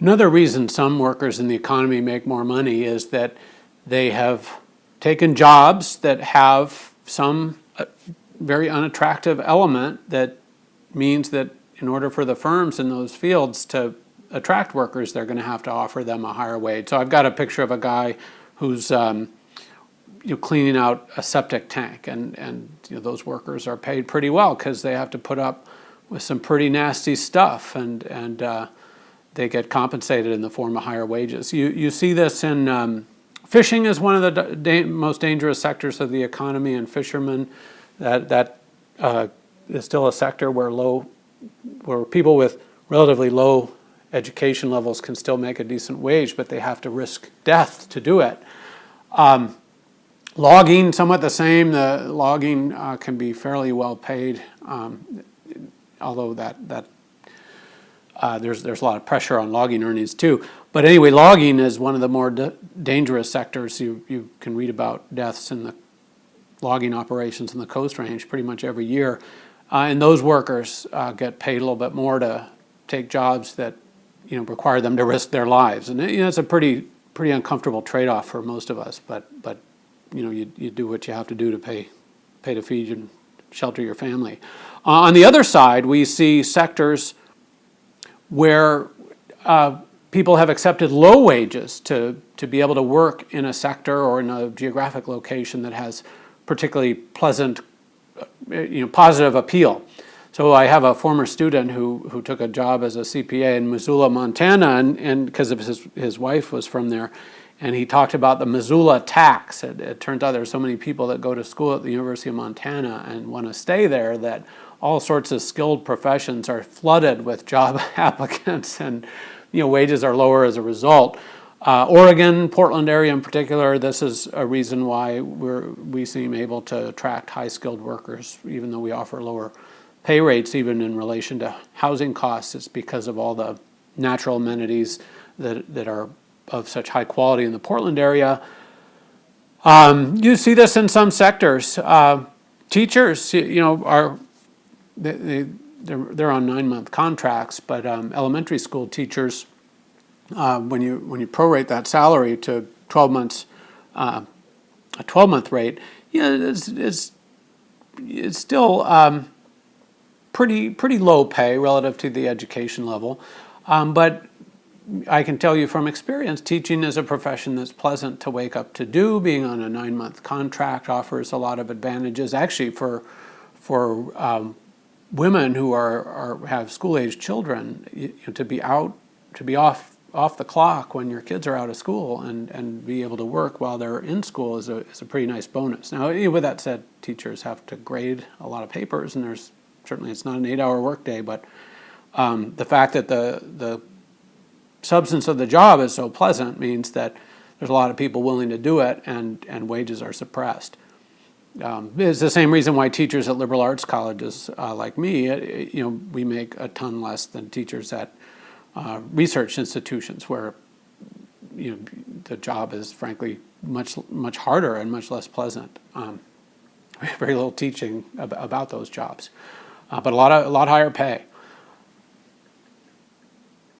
Another reason some workers in the economy make more money is that they have taken jobs that have some very unattractive element that means that in order for the firms in those fields to attract workers, they're going to have to offer them a higher wage. So I've got a picture of a guy who's cleaning out a septic tank, and those workers are paid pretty well because they have to put up with some pretty nasty stuff, and they get compensated in the form of higher wages. You see this in fishing is one of the most dangerous sectors of the economy, and fishermen that is still a sector where people with relatively low education levels can still make a decent wage, but they have to risk death to do it. Logging, somewhat the same. The logging can be fairly well paid, although there's a lot of pressure on logging earnings too. But anyway, logging is one of the more dangerous sectors. You can read about deaths in the logging operations in the Coast Range pretty much every year, and those workers get paid a little bit more to take jobs that require them to risk their lives, and it's a pretty uncomfortable trade-off for most of us. But you do what you have to do to pay to feed and shelter your family. On the other side, we see sectors where people have accepted low wages to be able to work in a sector or in a geographic location that has particularly pleasant, positive appeal. So I have a former student who took a job as a CPA in Missoula, Montana, and because of his wife was from there, and he talked about the Missoula tax. It turns out there's so many people that go to school at the University of Montana and want to stay there that all sorts of skilled professions are flooded with job applicants, and wages are lower as a result. Oregon, Portland area in particular, this is a reason why we seem able to attract high-skilled workers, even though we offer lower pay rates, even in relation to housing costs. It's because of all the natural amenities that are of such high quality in the Portland area. You see this in some sectors. Teachers, are they're on 9-month contracts, but elementary school teachers, when you prorate that salary to 12 months, a 12-month rate, it's still pretty low pay relative to the education level, but I can tell you from experience, teaching is a profession that's pleasant to wake up to do. Being on a 9-month contract offers a lot of advantages. Actually, for women who have school-age children, to be off the clock when your kids are out of school and be able to work while they're in school is a pretty nice bonus. Now, with that said, teachers have to grade a lot of papers, and certainly it's not an 8-hour workday, but the fact that the substance of the job is so pleasant means that there's a lot of people willing to do it, and wages are suppressed. It's the same reason why teachers at liberal arts colleges like me, we make a ton less than teachers at research institutions where the job is frankly much harder and much less pleasant. Very little teaching about those jobs, but a lot higher pay.